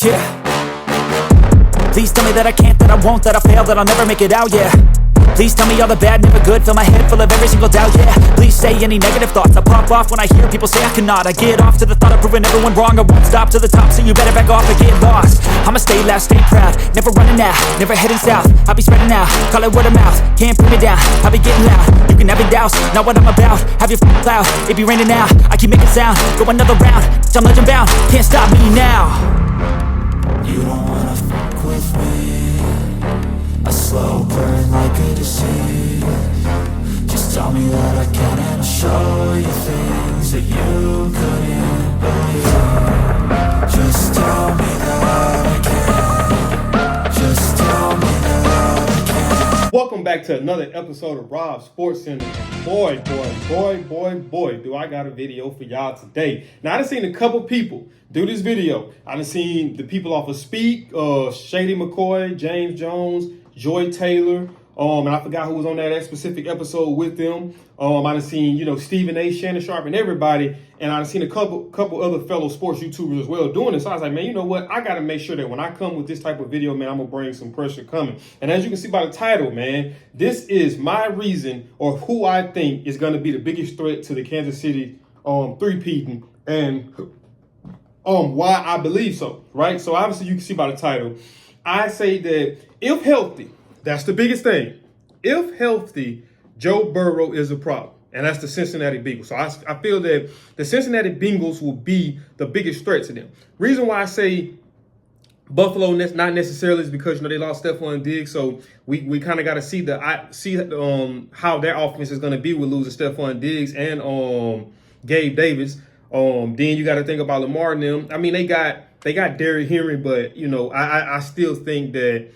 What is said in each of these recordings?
Yeah. Please tell me that I can't, that I won't, that I fail, that I'll never make it out, yeah. Please tell me all the bad, never good, fill my head full of every single doubt, yeah. Please say any negative thoughts, I pop off when I hear people say I cannot. I get off to the thought of proving everyone wrong, I won't stop to the top, so you better back off and get lost. I'ma stay loud, stay proud, never running out, never heading south. I'll be spreading out, call it word of mouth, can't put me down, I'll be getting loud. You can have your doubts, not what I'm about, have your cloud, it be raining now, I keep making sound, go another round, I'm legend bound, can't stop me now. You don't wanna fuck with me, a slow burn like a disease. Just tell me that I can and I'll show you things that you couldn't believe. Just tell me that I can, just tell me that I can. Welcome back to another episode of Rob Sports Center. Boy, do I got a video for y'all today. Now, I done seen a couple people do this video. I done seen the people off of Speak, Shady McCoy, James Jones, Joy Taylor, and I forgot who was on that specific episode with them. I done seen, Stephen A, Shannon Sharp, and everybody. And I done seen a couple other fellow sports YouTubers as well doing this. So I was like, man, you know what? I got to make sure that when I come with this type of video, man, I'm going to bring some pressure coming. And as you can see by the title, man, this is my reason or who I think is going to be the biggest threat to the Kansas City three-peating and why I believe so, right? So obviously you can see by the title, I say that if healthy, that's the biggest thing. If healthy, Joe Burrow is a problem. And that's the Cincinnati Bengals. So I feel that the Cincinnati Bengals will be the biggest threat to them. Reason why I say Buffalo not necessarily is because they lost Stephon Diggs. So we kind of got to see how their offense is going to be with losing Stephon Diggs and Gabe Davis. Then you got to think about Lamar and them. I mean, they got Derrick Henry, but I still think that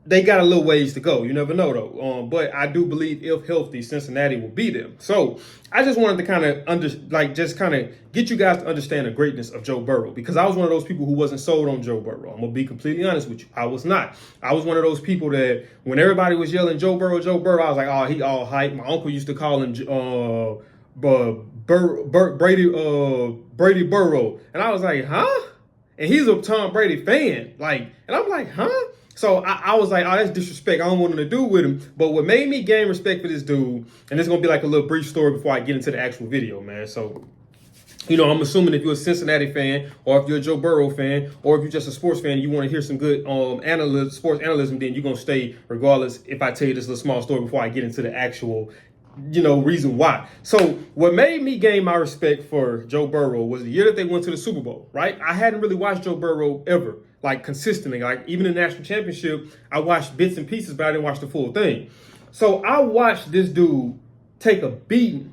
they got a little ways to go. You never know, though. But I do believe if healthy, Cincinnati will be them. So I just wanted to kind of get you guys to understand the greatness of Joe Burrow, because I was one of those people who wasn't sold on Joe Burrow. I'm going to be completely honest with you. I was not. I was one of those people that when everybody was yelling Joe Burrow, I was like, oh, he all hype. My uncle used to call him Brady Burrow. And I was like, huh? And he's a Tom Brady fan. And I'm like, huh? So I was like, oh, that's disrespect. I don't want nothing to do with him. But what made me gain respect for this dude, and it's going to be like a little brief story before I get into the actual video, man. So, I'm assuming if you're a Cincinnati fan, or if you're a Joe Burrow fan, or if you're just a sports fan and you want to hear some good sports analysis, then you're going to stay regardless if I tell you this little small story before I get into the actual reason why. So what made me gain my respect for Joe Burrow was the year that they went to the Super Bowl, right? I hadn't really watched Joe Burrow ever, consistently. Even in the national championship, I watched bits and pieces, but I didn't watch the full thing. So I watched this dude take a beating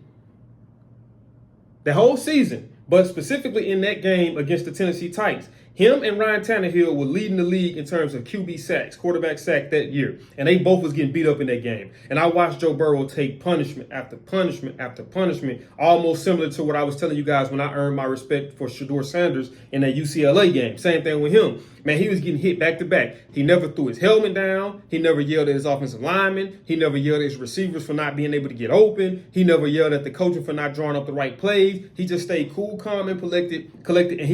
the whole season, but specifically in that game against the Tennessee Titans. Him and Ryan Tannehill were leading the league in terms of QB sacks, quarterback sack that year. And they both was getting beat up in that game. And I watched Joe Burrow take punishment after punishment after punishment, almost similar to what I was telling you guys when I earned my respect for Shedeur Sanders in that UCLA game. Same thing with him. Man, he was getting hit back to back. He never threw his helmet down. He never yelled at his offensive linemen. He never yelled at his receivers for not being able to get open. He never yelled at the coaching for not drawing up the right plays. He just stayed cool, calm, and collected, and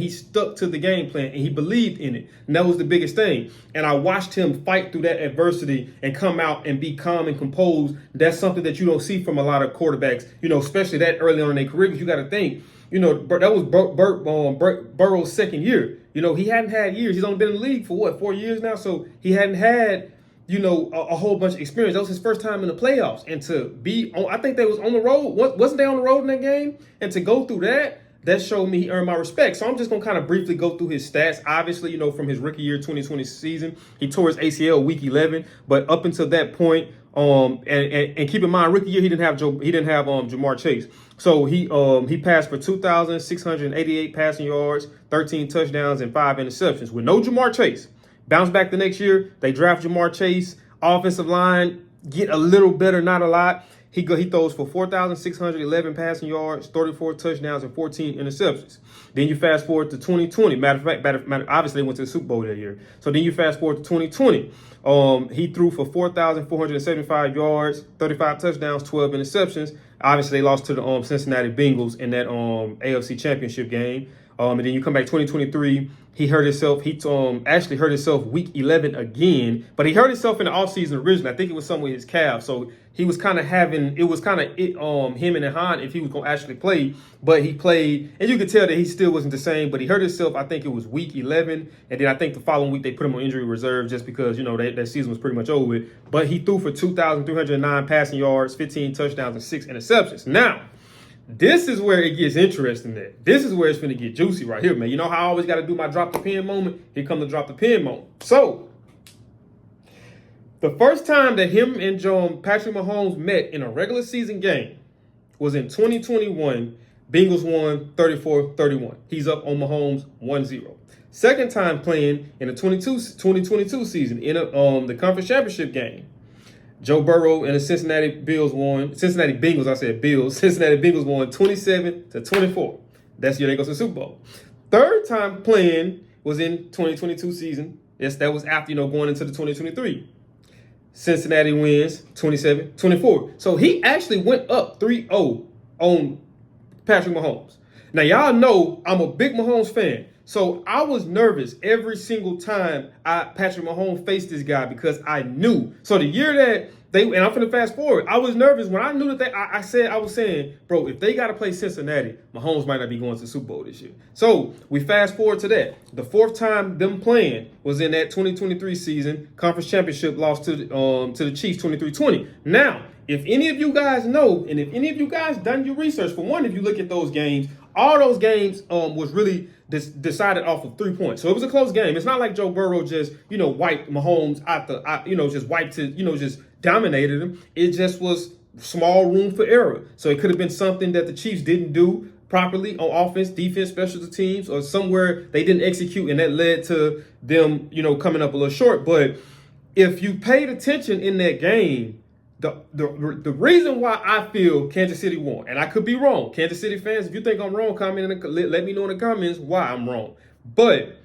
he stuck to the game plan, and he believed in it. And that was the biggest thing. And I watched him fight through that adversity and come out and be calm and composed. That's something that you don't see from a lot of quarterbacks, especially that early on in their career, because you got to think, that was Burrow's second year. He hadn't had years. He's only been in the league for 4 years now. So he hadn't had, a whole bunch of experience. That was his first time in the playoffs. And to be on, I think they was on the road. Wasn't they on the road in that game? And to go through that showed me he earned my respect. So I'm just going to kind of briefly go through his stats. Obviously, from his rookie year 2020 season, he tore his ACL week 11. But up until that point, and keep in mind, rookie year he didn't have Jamar Chase. So he passed for 2,688 passing yards, 13 touchdowns, and 5 interceptions with no Jamar Chase. Bounced back the next year. They draft Jamar Chase. Offensive line get a little better, not a lot. He throws for 4,611 passing yards, 34 touchdowns, and 14 interceptions. Then you fast forward to 2020. Matter of fact, obviously they went to the Super Bowl that year. So then you fast forward to 2020. He threw for 4,475 yards, 35 touchdowns, 12 interceptions. Obviously, they lost to the Cincinnati Bengals in that AFC Championship game. And then you come back 2023, he hurt himself. He actually hurt himself week 11 again, but he hurt himself in the offseason originally. I think it was something with his calf. So he was kind of having, it was kind of him and Han if he was going to actually play, but he played, and you could tell that he still wasn't the same, but he hurt himself. I think it was week 11. And then I think the following week they put him on injury reserve just because, that season was pretty much over with. But he threw for 2,309 passing yards, 15 touchdowns, and 6 interceptions. Now, this is where it gets interesting there. This is where it's going to get juicy right here, man. You know how I always got to do my drop the pen moment? Here come the drop the pen moment. So, the first time that him and Patrick Mahomes met in a regular season game was in 2021. Bengals won 34-31. He's up on Mahomes 1-0. Second time playing in the 2022 season in the conference championship game. Joe Burrow and the Cincinnati Bengals won 27-24. That's the year they go to the Super Bowl. Third time playing was in 2022 season. Yes, that was after, going into the 2023. Cincinnati wins 27-24. So he actually went up 3-0 on Patrick Mahomes. Now, y'all know I'm a big Mahomes fan. So I was nervous every single time Patrick Mahomes faced this guy because I knew. So the year that and I'm finna fast forward, I was nervous when I knew that I was saying, bro, if they got to play Cincinnati, Mahomes might not be going to the Super Bowl this year. So we fast forward to that. The fourth time them playing was in that 2023 season, conference championship lost to the Chiefs 23-20. Now, if any of you guys know, and if any of you guys done your research, for one, if you look at those games, all those games was really decided off of 3 points. So it was a close game. It's not like Joe Burrow just, wiped Mahomes just wiped it, just dominated him. It just was small room for error. So it could have been something that the Chiefs didn't do properly on offense, defense, special teams, or somewhere they didn't execute, and that led to them, coming up a little short. But if you paid attention in that game, the reason why I feel Kansas City won, and I could be wrong. Kansas City fans, if you think I'm wrong, let me know in the comments why I'm wrong. But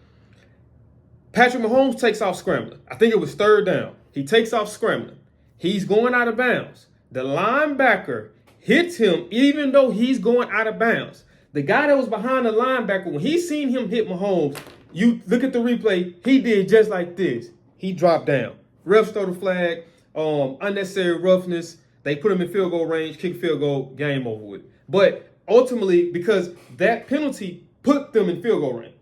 Patrick Mahomes takes off scrambling. I think it was third down. He takes off scrambling. He's going out of bounds. The linebacker hits him even though he's going out of bounds. The guy that was behind the linebacker, when he seen him hit Mahomes, you look at the replay, he did just like this. He dropped down. Refs throw the flag. Unnecessary roughness. They put him in field goal range, kick field goal, game over with. But ultimately, because that penalty put them in field goal range.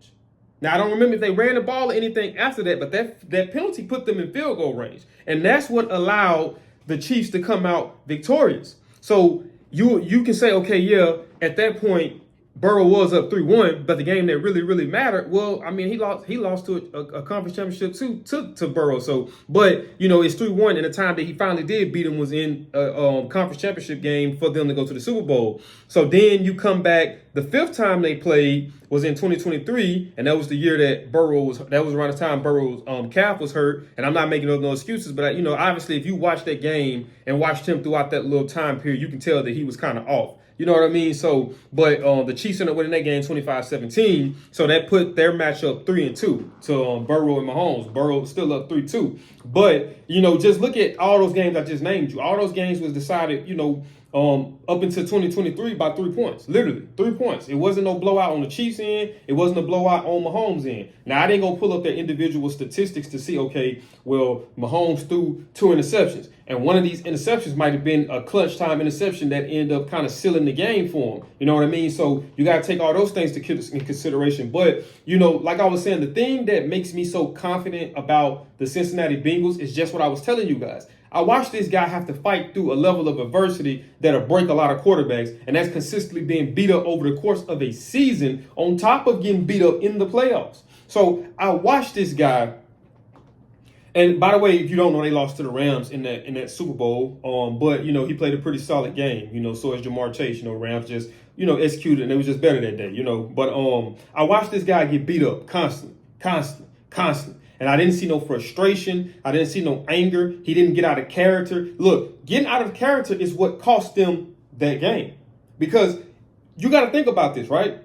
Now, I don't remember if they ran the ball or anything after that, but that penalty put them in field goal range. And that's what allowed the Chiefs to come out victorious. So you can say, okay, yeah, at that point, Burrow was up 3-1, but the game that really, really mattered, well, I mean, he lost to a conference championship to Burrow. So, but, it's 3-1, and the time that he finally did beat him was in a conference championship game for them to go to the Super Bowl. So then you come back, the fifth time they played was in 2023, and that was the year that that was around the time Burrow's calf was hurt. And I'm not making no excuses, but, obviously, if you watch that game and watched him throughout that little time period, you can tell that he was kind of off. You know what I mean? So, but the Chiefs ended up winning that game 25-17. So that put their matchup 3-2 to Burrow and Mahomes. Burrow still up 3-2. But, just look at all those games I just named you. All those games was decided, up until 2023 by 3 points. Literally, 3 points. It wasn't no blowout on the Chiefs end. It wasn't a blowout on Mahomes end. Now, I didn't go pull up their individual statistics to see, okay, well, Mahomes threw 2 interceptions. And one of these interceptions might have been a clutch time interception that ended up kind of sealing the game for him. You know what I mean? So you got to take all those things in consideration. But, like I was saying, the thing that makes me so confident about the Cincinnati Bengals is just what I was telling you guys. I watched this guy have to fight through a level of adversity that'll break a lot of quarterbacks, and that's consistently being beat up over the course of a season on top of getting beat up in the playoffs. So I watched this guy. And by the way, if you don't know, they lost to the Rams in that Super Bowl. But he played a pretty solid game. So is Jamar Chase. Rams just executed, and it was just better that day. But I watched this guy get beat up constantly. And I didn't see no frustration. I didn't see no anger. He didn't get out of character. Look, getting out of character is what cost them that game. Because you got to think about this, right?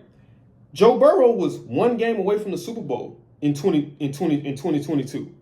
Joe Burrow was 1 game away from the Super Bowl in 2022.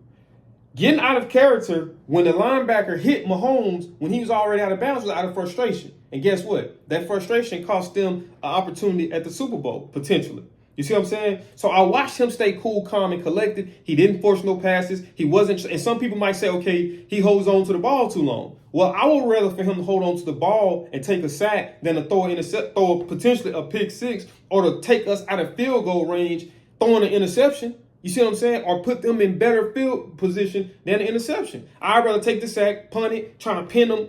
Getting out of character when the linebacker hit Mahomes when he was already out of bounds was out of frustration. And guess what? That frustration cost them an opportunity at the Super Bowl, potentially. You see what I'm saying? So I watched him stay cool, calm, and collected. He didn't force no passes. He wasn't, and some people might say, okay, he holds on to the ball too long. Well, I would rather for him to hold on to the ball and take a sack than to throw potentially a pick six, or to take us out of field goal range, throwing an interception. You see what I'm saying? Or put them in better field position than an interception. I'd rather take the sack, punt it, trying to pin them,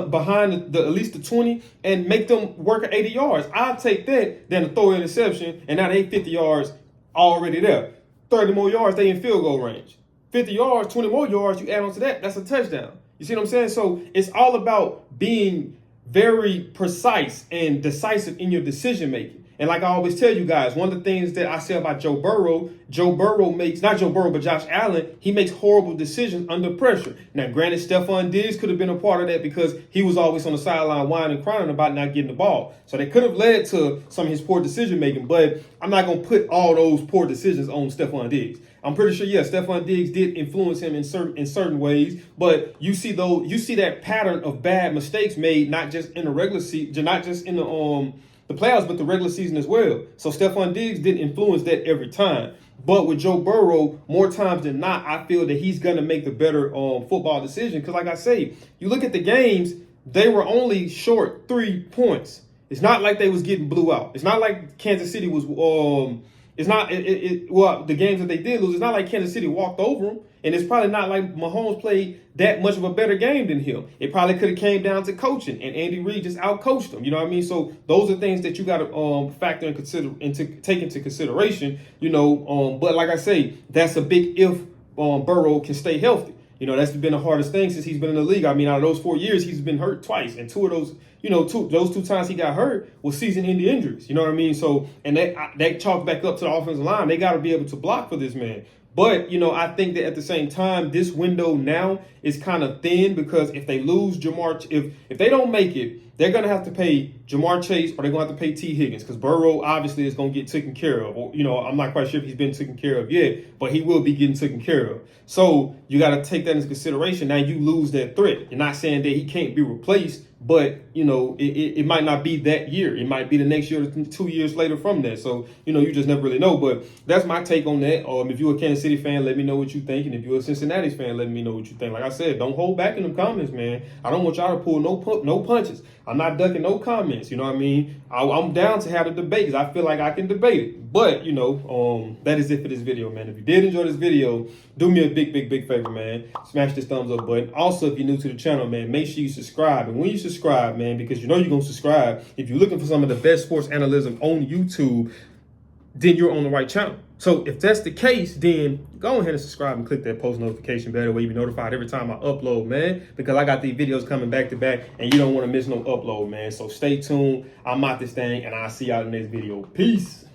behind at least the 20 and make them work at 80 yards. I'll take that than to throw an interception and now they 50 yards already there. 30 more yards, they in field goal range. 50 yards, 20 more yards, you add on to that, that's a touchdown. You see what I'm saying? So it's all about being very precise and decisive in your decision making. And like I always tell you guys, one of the things that I say about Joe Burrow makes, not Joe Burrow, but Josh Allen, he makes horrible decisions under pressure. Now, granted, Stephon Diggs could have been a part of that because he was always on the sideline whining and crying about not getting the ball. So that could have led to some of his poor decision making, but I'm not going to put all those poor decisions on Stephon Diggs. I'm pretty sure, yes, Stephon Diggs did influence him in certain ways, but you see that pattern of bad mistakes made not just in the regular season, not just in the playoffs, but the regular season as well. So Stephon Diggs didn't influence that every time. But with Joe Burrow, more times than not, I feel that he's going to make the better football decision. Because like I say, you look at the games, they were only short 3 points. It's not like they was getting blew out. It's not like Kansas City was, the games that they did lose, it's not like Kansas City walked over them. And it's probably not like Mahomes played that much of a better game than him. It probably could have came down to coaching, and Andy Reid just out-coached him. You know what I mean? So those are things that you got to factor and take into consideration. But like I say, that's a big if Burrow can stay healthy. That's been the hardest thing since he's been in the league. I mean, out of those 4 years, he's been hurt twice, and two of those, those 2 times he got hurt was season-ending injuries. You know what I mean? So, and that chalked back up to the offensive line. They got to be able to block for this man. But, I think that at the same time, this window now is kind of thin because if they lose if they don't make it, they're going to have to pay Jamar Chase or they're going to have to pay T. Higgins because Burrow obviously is going to get taken care of. Or, I'm not quite sure if he's been taken care of yet, but he will be getting taken care of. So you got to take that into consideration. Now you lose that threat. You're not saying that he can't be replaced, but, it might not be that year. It might be the next year or 2 years later from that. So, you just never really know. But that's my take on that. If you're a Kansas City fan, let me know what you think. And if you're a Cincinnati fan, let me know what you think. Like I said, don't hold back in the comments, man. I don't want y'all to pull no punches. I'm not ducking no comments. You know what I mean? I'm down to have a debate because I feel like I can debate it. But, that is it for this video, man. If you did enjoy this video, do me a big favor, man. Smash this thumbs up button. Also, if you're new to the channel, man, make sure you subscribe. And when you subscribe, man, because you're going to subscribe, if you're looking for some of the best sports analytics on YouTube, then you're on the right channel. So if that's the case, then go ahead and subscribe and click that post notification bell. That way you'll be notified every time I upload, man, because I got these videos coming back to back and you don't want to miss no upload, man. So stay tuned. I'm out this thing and I'll see y'all in the next video. Peace.